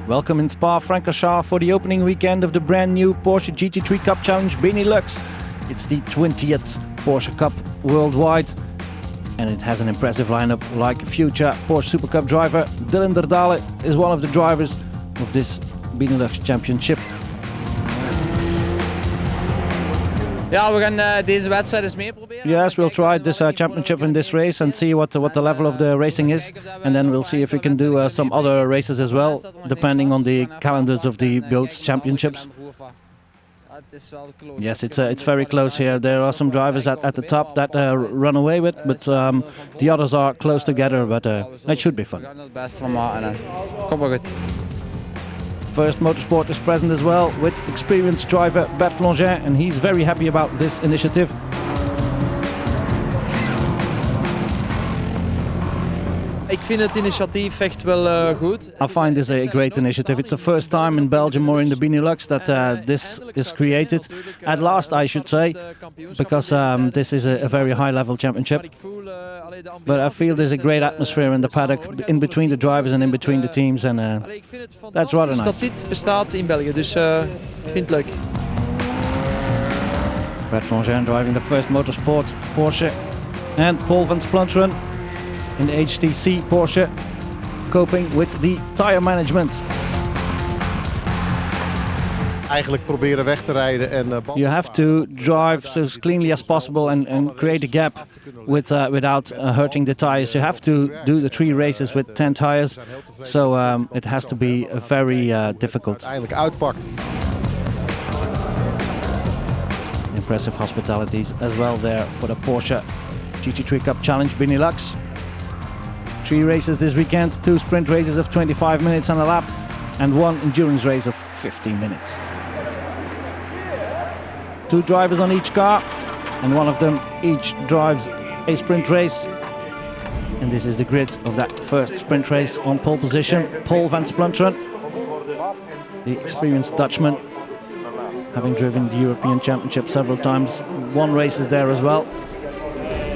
Welcome in Spa-Francorchamps for the opening weekend of the brand new Porsche GT3 Cup Challenge Benelux. It's the 20th Porsche Cup worldwide, and it has an impressive lineup like future Porsche Super Cup driver Dylan Derdale is one of the drivers of this Benelux Championship. Ja, we gaan deze wedstrijd eens mee proberen. Yes, we'll try this championship in this race and see what the level of the racing is, and then we'll see if we can do some other races as well, depending on the calendars of the both championships. Yes, it's very close here. There are some drivers at the top that run away with, but the others are close together. But it should be fun. First Motorsport is present as well with experienced driver Bert Longin, and he's very happy about this initiative. Ik vind het initiatief echt wel goed. I find this a great initiative. It's the first time in Belgium or in the Benelux that this is created. At last, I should say, because this is a very high-level championship. But I feel there's a great atmosphere in the paddock, in between the drivers and in between the teams, and that's rather nice. Dat dit bestaat in België, dus ik vind het leuk. Bert Longin driving the first Motorsport Porsche, and Paul van Splunteren in the HTC Porsche, coping with the tire management. Eigenlijk proberen weg te rijden en you have to drive so cleanly as possible and create a gap without hurting the tires. You have to do the 3 races with 10 tires, so it has to be very difficult. Uiteindelijk uitpakt. Impressive hospitalities as well there for the Porsche GT3 Cup Challenge Benelux. 3 races this weekend, 2 sprint races of 25 minutes on a lap, and 1 endurance race of 15 minutes. 2 drivers on each car, and one of them each drives a sprint race. And this is the grid of that first sprint race. On pole position, Paul van Splunteren, the experienced Dutchman, having driven the European Championship several times. 1 race is there as well.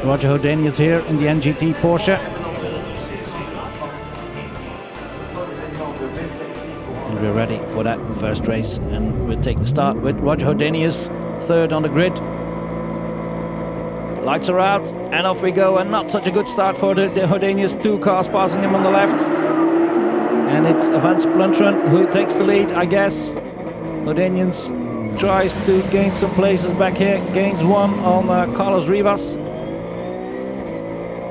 Roger Houdini is here in the NGT Porsche. And we're ready for that first race, and we'll take the start with Roger Houdinius, 3rd on the grid. Lights are out, and off we go, and not such a good start for the Houdinius. 2 cars passing him on the left, and it's Van Splunteren who takes the lead, I guess. Houdinius tries to gain some places back here, gains 1 on Carlos Rivas,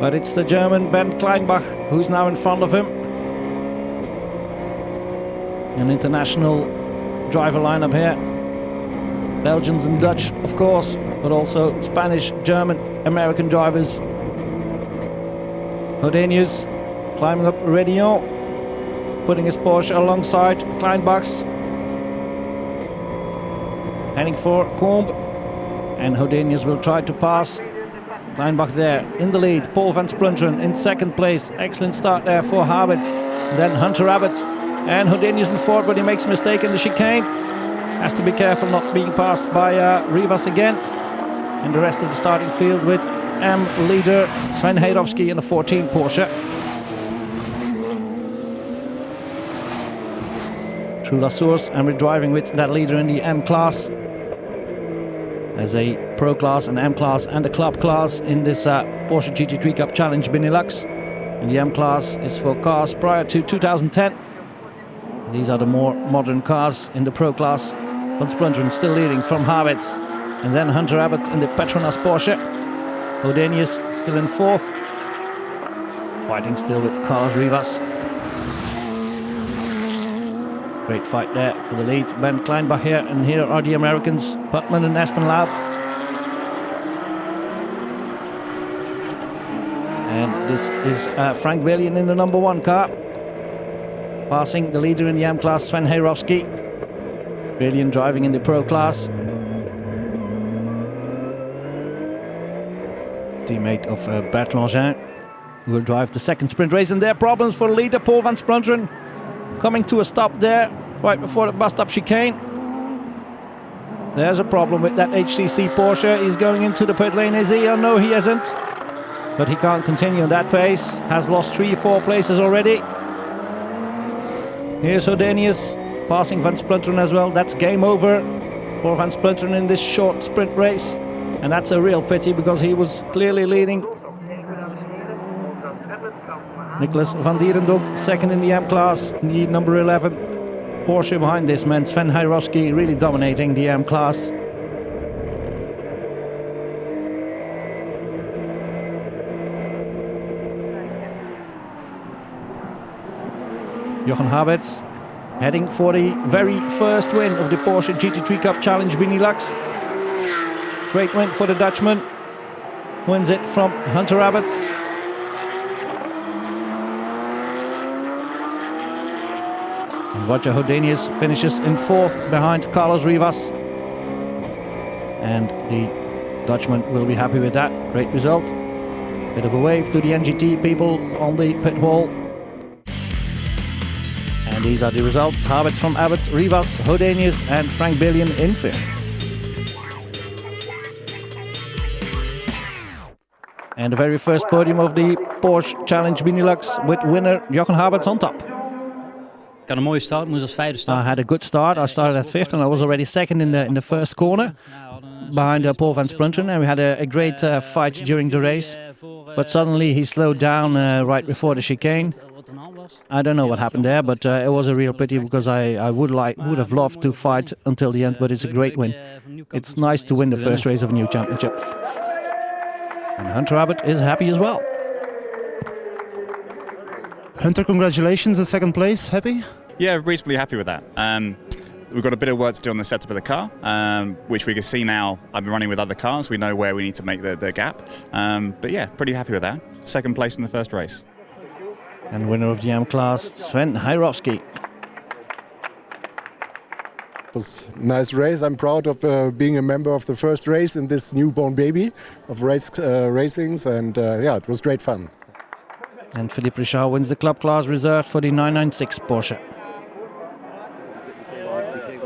but it's the German Bernd Kleinbach who's now in front of him. An international driver lineup here. Belgians and Dutch, of course, but also Spanish, German, American drivers. Houdinius climbing up Rédillon, putting his Porsche alongside Kleinbach's. Heading for Combe, and Houdinius will try to pass Kleinbach there in the lead. Paul van Splunteren in 2nd place. Excellent start there for Habits. Then Hunter Abbott. And Houdinius in 4th, but he makes a mistake in the chicane. Has to be careful not being passed by Rivas again. And the rest of the starting field with M leader Sven Heirovski in the 14 Porsche. Through La Source, and we're driving with that leader in the M class. There's a Pro class, an M class and a Club class in this Porsche GT3 Cup Challenge Benelux. And the M class is for cars prior to 2010. These are the more modern cars in the Pro class. Van Splunteren still leading from Havits. And then Hunter Abbott in the Petronas Porsche. Houdinius still in 4th. Fighting still with Carlos Rivas. Great fight there for the lead. Bernd Kleinbach here, and here are the Americans, Putman and ESPENLAUB. And this is Frank Willian in the number 1 car. Passing the leader in the M class, Sven Heirovski. Willian driving in the Pro class. Teammate of Bert Longin, who will drive the 2nd sprint race. And there are problems for the leader, Paul van Splunteren, coming to a stop there right before the bus stop chicane. There's a problem with that HTC Porsche. He's going into the pit lane, is he? Oh no, he isn't. but he can't continue on that pace. Has lost 3-4 places already. Here's Houdonius passing Van Splunteren as well. That's game over for Van Splunteren in this short sprint race. And that's a real pity because he was clearly leading. Nicholas van Dierendonck, second in the M class, the number 11 Porsche behind this man. Sven Hajrowski really dominating the M class. Jochen Habets heading for the very first win of the Porsche GT3 Cup Challenge Benelux. Great win for the Dutchman. Wins it from Hunter Abbott. And Roger Houdonius finishes in fourth behind Carlos Rivas. And the Dutchman will be happy with that. Great result. Bit of a wave to the NGT people on the pit wall. And these are the results. Habets from Abbott, Rivas, Houdonius and Frank Billion in fifth. And the very first podium of the Porsche Challenge Benelux with winner Jochen Habets on top. Ik had een mooie start, moest als vijfde I starten. had a good start. I started at fifth and I was already second in the first corner behind Paul Van Splunteren, and we had a great fight during the race. But suddenly he slowed down right before the chicane. I don't know what happened there, but it was a real pity because I would have loved to fight until the end, but it's a great win. It's nice to win the first race of a new championship. And Hunter Abbott is happy as well. Hunter, congratulations, in second place. Happy? Yeah, reasonably happy with that. We've got a bit of work to do on the setup of the car, which we can see now. I've been running with other cars. We know where we need to make the gap. But yeah, pretty happy with that. Second place in the first race. And winner of the M class, Sven Hajrowski. It was a nice race. I'm proud of being a member of the first race in this newborn baby of racings, and yeah, it was great fun. And Philippe Richard wins the club class reserved for the 996 Porsche.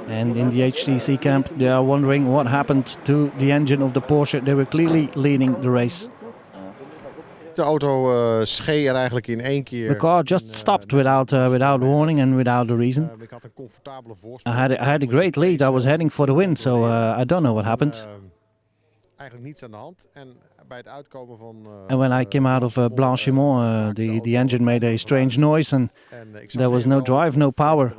And in the HTC camp, they are wondering what happened to the engine of the Porsche. They were clearly leading the race. De auto schee er eigenlijk in één keer. The car just stopped without warning and without a reason. Ik had een comfortabele I voorsprong. had a great lead. I was heading for the win, so I don't know what happened. Eigenlijk niets aan de hand. En bij het uitkomen van... And when I came out of Blanchimont, the engine made a strange noise and there was no drive, no power.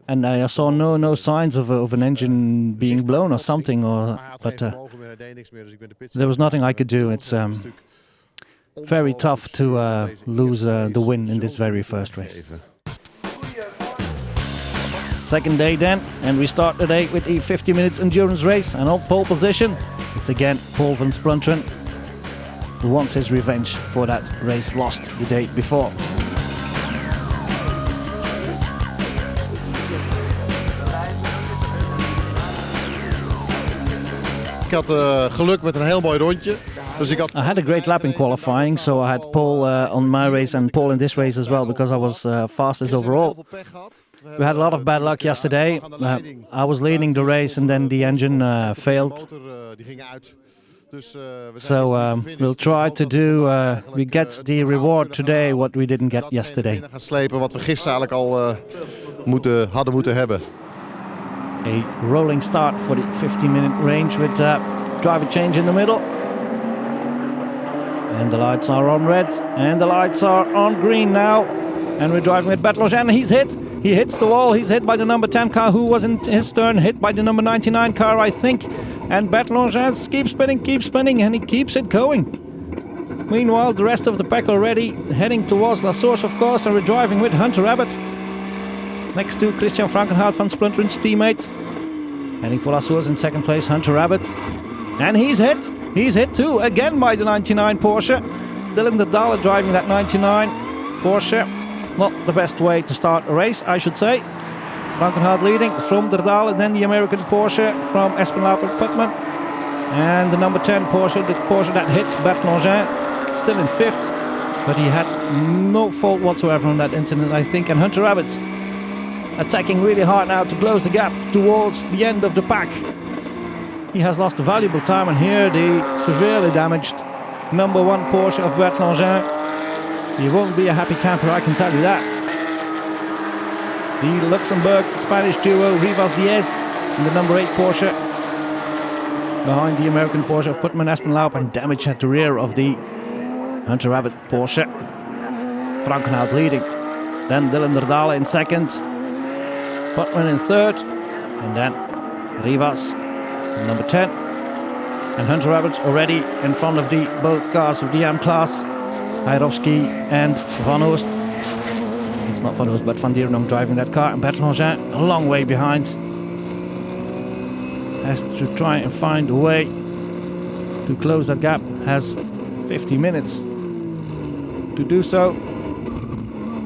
And I saw no signs of an engine being blown or something, but there was nothing I could do. It's very tough to lose the win in this very first race. Second day then, and we start the day with a 50 minutes endurance race, and on pole position it's again Paul Van Splunteren, who wants his revenge for that race lost the day before. Ik had geluk met een heel mooi rondje. Dus ik had... I had a great lap in qualifying, so I had pole on my race and pole in this race as well because I was fastest overall. We had a lot of bad luck yesterday. I was leading the race and then the engine failed. So we'll try to do, we get the reward today what we didn't get yesterday. Gaan slepen wat we gisteren eigenlijk al hadden moeten hebben. A rolling start for the 50-minute range with driver change in the middle. And the lights are on red and the lights are on green now. And we're driving with Bertlogin. He's hit. He hits the wall. He's hit by the number 10 car who was in his turn hit by the number 99 car, I think. And Bertlogin keeps spinning, and he keeps it going. Meanwhile, the rest of the pack already heading towards La Source, of course, and we're driving with Hunter Abbott. Next to Christian Frankenhout, Van Spluntren's teammate. Heading for La Source in second place, Hunter Abbott. And he's hit. He's hit too, again by the 99 Porsche. Dylan Derdale driving that 99 Porsche. Not the best way to start a race, I should say. Frankenhout leading from Derdale, then the American Porsche from ESPENLAUB and Putman. And the number 10 Porsche, the Porsche that hit Bertlogin, still in fifth. But he had no fault whatsoever on that incident, I think. And Hunter Abbott attacking really hard now to close the gap towards the end of the pack. He has lost a valuable time, and here the severely damaged number 1 Porsche of Bert Langin. He won't be a happy camper, I can tell you that. The Luxembourg Spanish duo Rivas Diaz in the number 8 Porsche. Behind the American Porsche of Putman ESPENLAUB, and damage at the rear of the Hunter Abbott Porsche. Frankenhout leading. Then Dylan Derdale in second. Putman in third. And then Rivas in number 10. And Hunter Abbott already in front of the both cars of the M class. Heirovski and Van Oost. It's not Van Oost, but Van Dierenong driving that car. And Bert Langin a long way behind. Has to try and find a way to close that gap. Has 50 minutes to do so.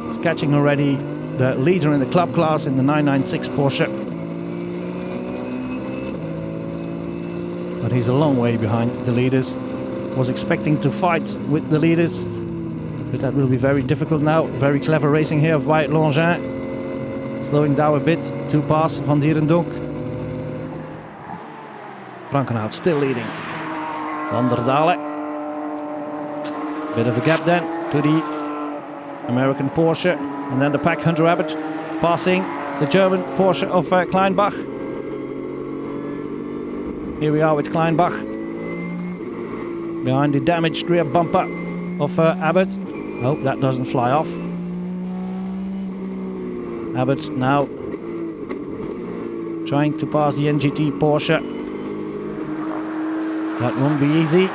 He's catching already the leader in the club class in the 996 Porsche. But he's a long way behind the leaders. Was expecting to fight with the leaders, but that will be very difficult now. Very clever racing here by Langin. Slowing down a bit to pass Van Dierendonk. Frankenhout still leading. Van der Dale. Bit of a gap then to the American Porsche. And then the pack Hunter Abbott passing the German Porsche of Kleinbach. Here we are with Kleinbach. Behind the damaged rear bumper of Abbott. I hope that doesn't fly off. Abbott now trying to pass the NGT Porsche. That won't be easy.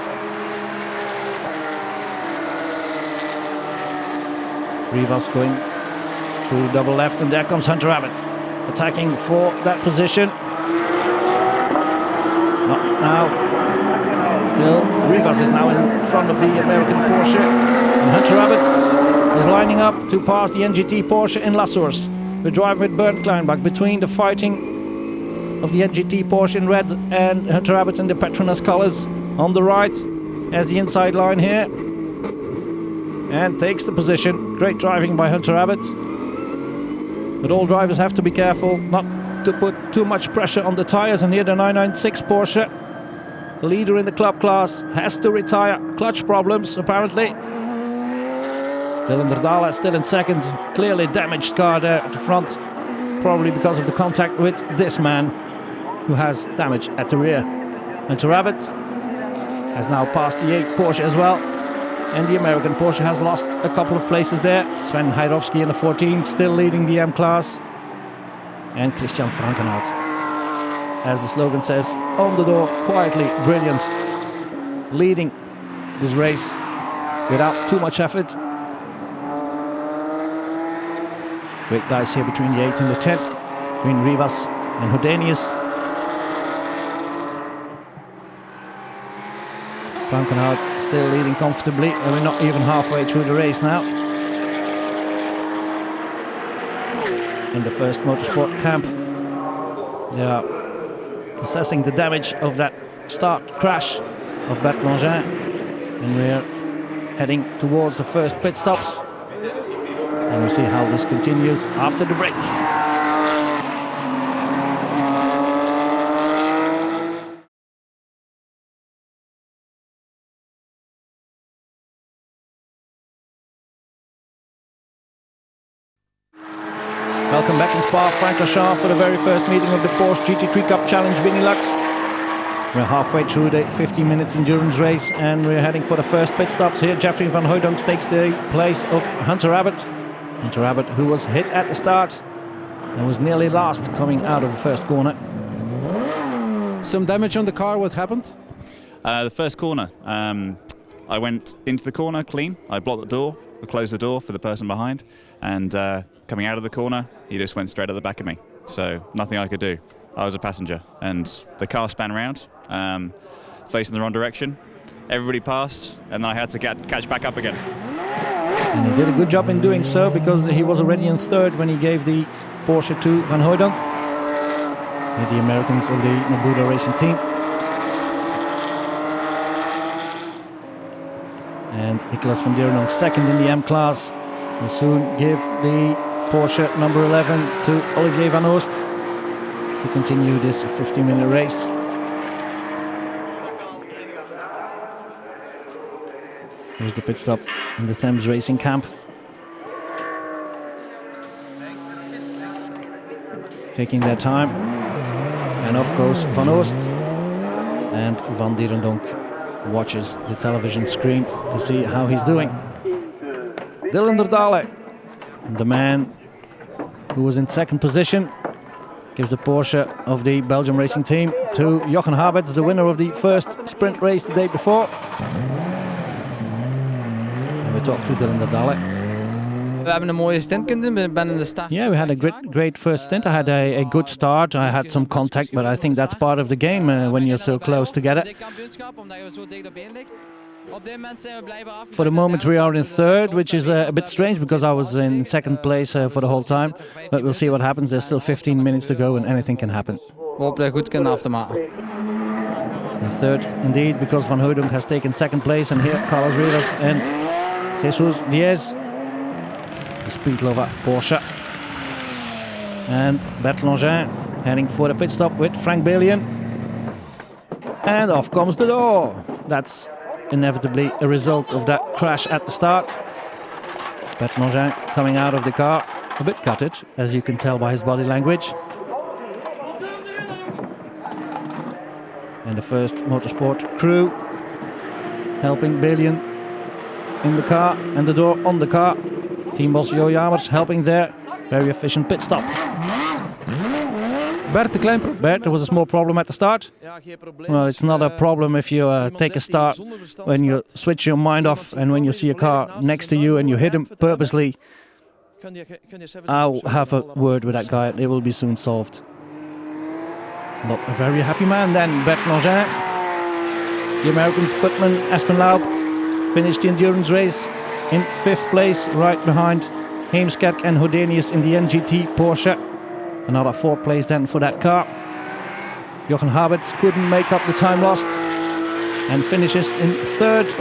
Rivas going through double left, and there comes Hunter Abbott attacking for that position. Not now. Still, Rivas is now in front of the American Porsche. And Hunter Abbott is lining up to pass the NGT Porsche in La Source. We're driving with Bernd Kleinbach between the fighting of the NGT Porsche in red and Hunter Abbott in the Petronas colors on the right as the inside line here. And takes the position. Great driving by Hunter Abbott. But all drivers have to be careful not to put too much pressure on the tires. And here the 996 Porsche, the leader in the club class, has to retire. Clutch problems apparently. Dylan Derdale still in second. Clearly damaged car there at the front. Probably because of the contact with this man who has damage at the rear. Hunter Abbott has now passed the 8 Porsche as well. And the American Porsche has lost a couple of places there. Sven Heirovski in the 14, still leading the M class. And Christian Frankenhout, as the slogan says, on the door, quietly brilliant. Leading this race without too much effort. Great dice here between the 8 and the 10. Between Rivas and Hodenius. Frankenhout still leading comfortably, and we're not even halfway through the race now. In the first motorsport camp, yeah, assessing the damage of that start crash of Bert Langin, and we're heading towards the first pit stops. And we'll see how this continues after the break. Welcome back in Spa-Francorchamps for the very first meeting of the Porsche GT3 Cup Challenge Benelux. We're halfway through the 15 minutes endurance race, and we're heading for the first pit stops here. Jeffrey van Hooijdonk takes the place of Hunter Abbott. Hunter Abbott, who was hit at the start and was nearly last coming out of the first corner. Some damage on the car, what happened? The first corner, I went into the corner clean. I blocked the door, I closed the door for the person behind, and coming out of the corner, he just went straight at the back of me. So nothing I could do. I was a passenger, and the car span around, facing the wrong direction. Everybody passed, and then I had to catch back up again. And he did a good job in doing so, because he was already in third when he gave the Porsche to Van Hooijdonk, the Americans of the Nabuda racing team. And Nicolas van Dierenonk second in the M class will soon give the Porsche number 11 to Olivier Van Oost to continue this 15-minute race. Here's the pit stop in the Thames Racing camp. Taking their time. And off goes Van Oost. And Van Dierendonck watches the television screen to see how he's doing. Dylan Derdale, the man who was in second position, gives the Porsche of the Belgium racing team to Jochen Haberts, the winner of the first sprint race the day before. And we talk to Dylan Derdale. We hebben een mooie stint kunnen doen. We zijn in de start. Yeah, we had a great first stint. I had a good start. I had some contact, but I think that's part of the game when you're so close together. For the moment we are in third, which is a bit strange because I was in second place for the whole time. But we'll see what happens. There's still 15 minutes to go and anything can happen. Hopelijk goed kunnen af te maken. And third, indeed, because Van Hooydonck has taken second place. And here Carlos Rivas and Jesus Diaz, the speed lover Porsche. And Bert Langin heading for the pit stop with Frank Balian. And off comes the door. That's inevitably a result of that crash at the start. Bert Langin coming out of the car, a bit gutted, as you can tell by his body language. And the first motorsport crew helping Balian in the car and the door on the car. Team boss Jo Jamers helping there. Very efficient pit stop. Bert, de klein probleem. Bert, there was a small problem at the start. Well, it's not a problem if you take a start when you switch your mind off and when you see a car next to you and you hit him purposely. I'll have a word with that guy. It will be soon solved. Not a very happy man then, Bert Langin. The American Sputman ESPENLAUB finished the endurance race in 5th place, right behind Heemskerk and Hodenius in the NGT Porsche. Another 4th place then for that car. Jochen Haberts couldn't make up the time lost and finishes in 3rd.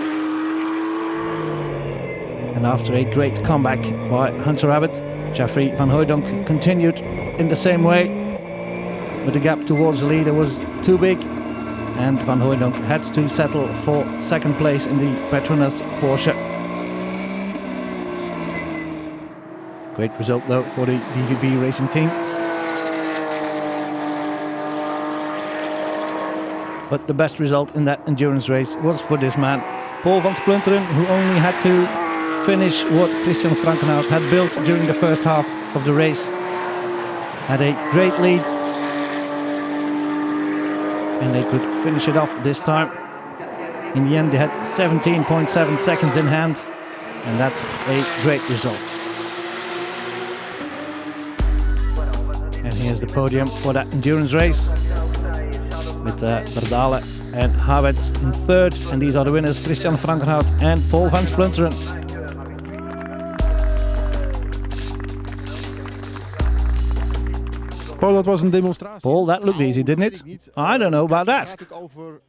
And after a great comeback by Hunter Abbott, Jeffrey Van Hooydonck continued in the same way. But the gap towards the leader was too big and Van Hooydonck had to settle for 2nd place in the Petronas Porsche. Great result though for the DVB racing team. But the best result in that endurance race was for this man, Paul van Splunteren, who only had to finish what Christian Frankenhout had built during the first half of the race. Had a great lead and they could finish it off this time. In the end they had 17.7 seconds in hand and that's a great result. And here's the podium for that endurance race with Derdale and Haberts in 3rd, and these are the winners, Christian Frankenhout and Paul van Splunteren. Paul, dat was een demonstratie. Paul, that looked easy, didn't it? I don't know about that.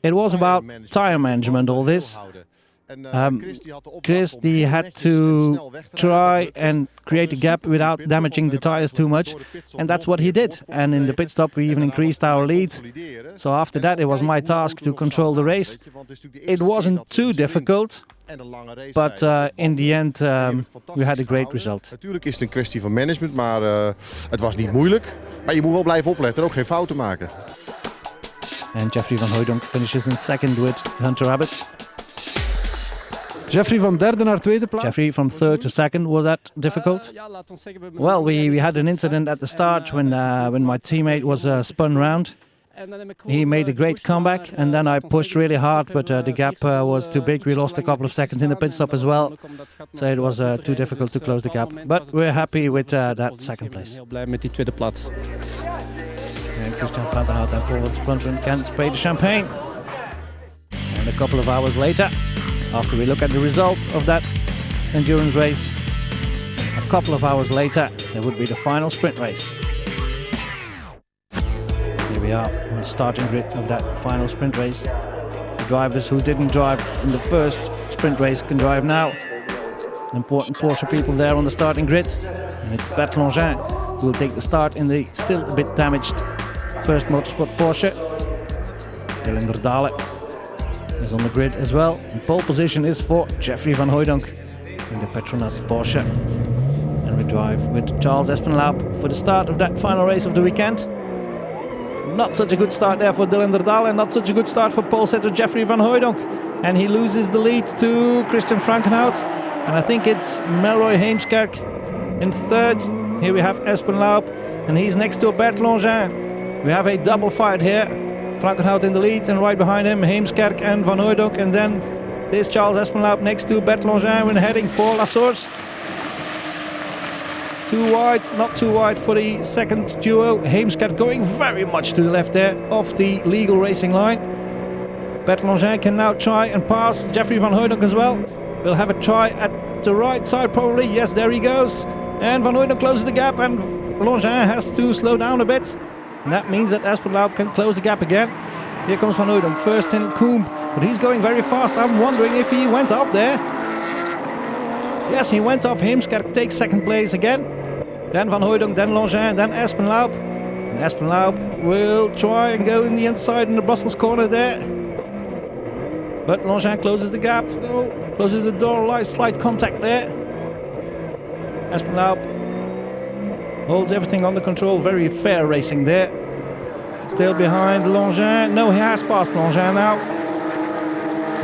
It was about tire management, all this. Chris had to try and create a gap without damaging the tires too much, and that's what he did. And in the pit stop we even increased our lead. So after that it was my task to control the race. It wasn't too difficult, but in the end we had a great result. Natuurlijk is het een kwestie van management, maar het was niet moeilijk. Maar je moet wel blijven opletten en ook geen fouten maken. And Jeffrey Van Hooydonck finishes in 2nd with Hunter Abbott. Jeffrey van 3e naar 2e plaats. Jeffrey from 3rd to 2nd, was that difficult? Well, we had an incident at the start when my teammate was spun round. He made a great comeback and then I pushed really hard, but the gap was too big. We lost a couple of seconds in the pit stop as well, so it was too difficult to close the gap. But we're happy with that 2nd place. Heel blij met die 2e plaats. And Christian Frankenhout and Paul van Splunteren can spray the champagne. And a couple of hours later, after we look at the results of that endurance race, a couple of hours later there would be the final sprint race. Here we are on the starting grid of that final sprint race. The drivers who didn't drive in the first sprint race can drive now. Important Porsche people there on the starting grid. And it's Bert Langin who will take the start in the still a bit damaged first motorsport Porsche. Dylan Derdale is on the grid as well. And pole position is for Jeffrey van Hooijdonk in the Petronas Porsche. And we drive with Charles Espenlaub for the start of that final race of the weekend. Not such a good start there for Dylan Derdal, and not such a good start for pole setter Jeffrey van Hooijdonk. And he loses the lead to Christian Frankenhout. And I think it's Melroy Heemskerk in third. Here we have Espenlaub, and he's next to Bert Longin. We have a double fight here. Frankenhout in the lead, and right behind him Heemskerk and van Hooijdonk. And then there's Charles Espenlaub next to Bert Longin. We're heading for La Source. Too wide, not too wide for the second duo. Heemskerk going very much to the left there, off the legal racing line. Bert Longin can now try and pass Jeffrey van Hooijdonk as well. We'll have a try at the right side probably. Yes, there he goes. And van Hooijdonk closes the gap, and Longin has to slow down a bit. And that means that Espenlaub can close the gap again. Here comes van Hooijdonk, first in Koom, but he's going very fast. I'm wondering if he went off there. Yes, he went off. Heemskerk takes second place again. Then van Hooijdonk, then Longin, then Espenlaub. And Espenlaub will try and go in the inside in the Brussels corner there. But Longin closes the gap. No, closes the door, slight contact there. Espenlaub holds everything under control. Very fair racing there. Still behind Longin. No, he has passed Longin now.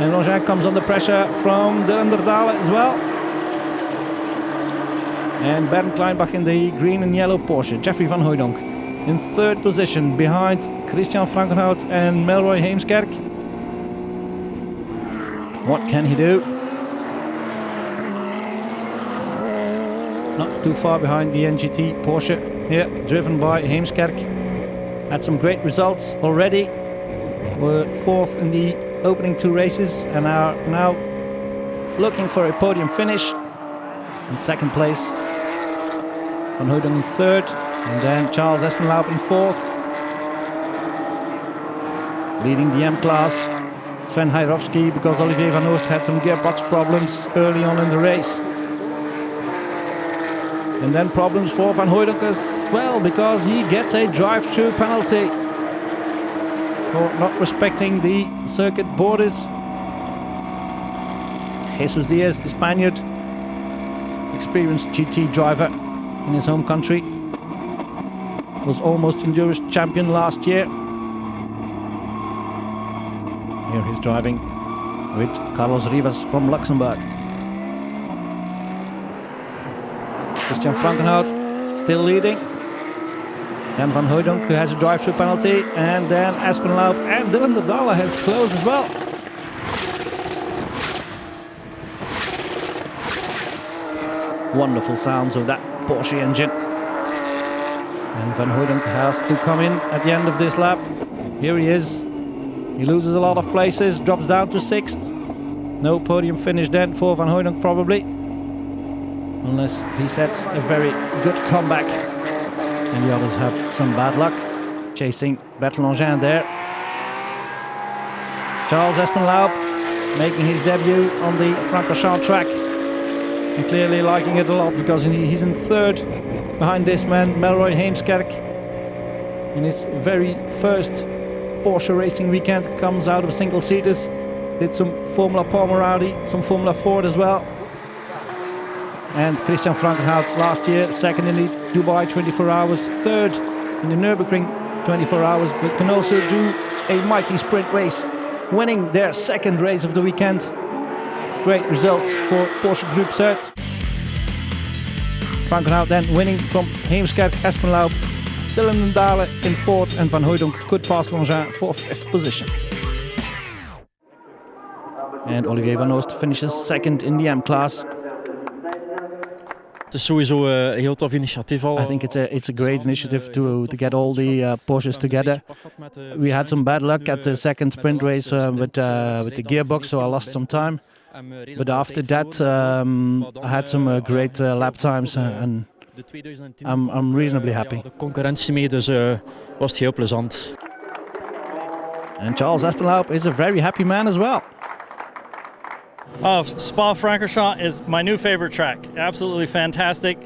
And Longin comes under pressure from Dylan Derdal as well. And Bernd Kleinbach in the green and yellow Porsche. Jeffrey van Hooijdonk in third position behind Christian Frankenhout and Melroy Heemskerk. What can he do? Not too far behind the NGT Porsche here, driven by Heemskerk. Had some great results already. Were fourth in the opening two races and are now looking for a podium finish. In second place, Van Hooijdonk in third, and then Charles Espenlaub in fourth. Leading the M-class, Sven Heirovski, because Olivier van Oost had some gearbox problems early on in the race. And then problems for Van Hooijdonk as well, because he gets a drive-through penalty for not respecting the circuit borders. Jesus Diaz, the Spaniard, experienced GT driver in his home country, was almost Endurance champion last year. Here he's driving with Carlos Rivas from Luxembourg. Christian Frankenhout still leading. Then Van Hooijdonk, who has a drive-through penalty, and then Espenlaub and Dylan Derdal has closed as well. Wonderful sounds of that Porsche engine. And Van Hooijdonk has to come in at the end of this lap. Here he is. He loses a lot of places, drops down to sixth. No podium finish then for Van Hooijdonk probably. Unless he sets a very good comeback. And the others have some bad luck. Chasing Bert Longin there. Charles Espenlaub making his debut on the Francorchamps track. And clearly liking it a lot, because he's in third behind this man, Melroy Heemskerk. In his very first Porsche racing weekend, comes out of single-seaters. Did some Formula Palmeradi, some Formula Ford as well. And Christian Frankenhout last year, second in the Dubai 24 hours, third in the Nürburgring 24 hours, but can also do a mighty sprint race, winning their second race of the weekend. Great result for Porsche Group Zuid. Frankenhout then winning from Heemskerk, Espenlaub, Dylan Derdal in fourth, and Van Hooijdonk could pass Longin for fifth position. And Olivier van Oost finishes second in the M-class. Het is sowieso een heel tof initiatief al. I think it's a great initiative to get all the Porsches together. We had some bad luck at the second sprint race with the gearbox, so I lost some time. But after that, I had some great lap times, and I'm reasonably happy. De concurrentie mee, dus was het heel plezant. And Charles Espenlaub is a very happy man as well. Oh, Spa-Francorchamps is my new favorite track. Absolutely fantastic.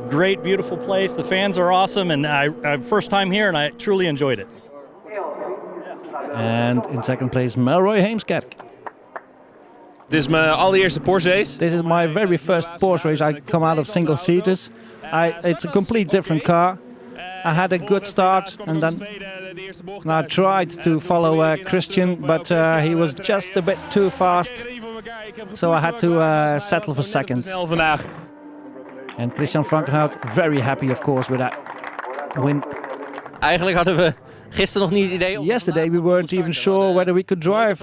Great, beautiful place. The fans are awesome, and I first time here, and I truly enjoyed it. And in second place, Melroy Heemskerk. Dit is mijn allereerste Porsche race. This is my very first Porsche race. I come out of single seaters. It's a complete different car. I had a good start and then I tried to follow Christian, but he was just a bit too fast. So I had to settle for second. And Christian Frankenhout very happy, of course, with that win. Eigenlijk hadden we gisteren nog niet het idee. Yesterday we weren't even sure whether we could drive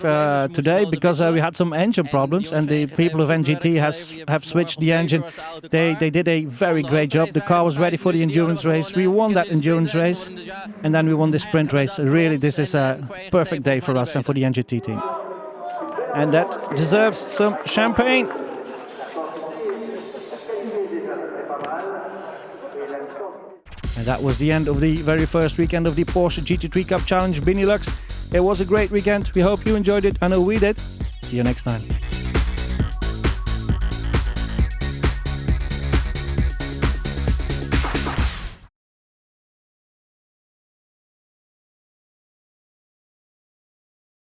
today because we had some engine problems, and the people of NGT have switched the engine. They did a very great job. The car was ready for the endurance race. We won that endurance race, and then we won the sprint race. Really, this is a perfect day for us and for the NGT team. And that deserves some champagne. And that was the end of the very first weekend of the Porsche GT3 Cup Challenge Benelux. It was a great weekend. We hope you enjoyed it. I know we did. See you next time.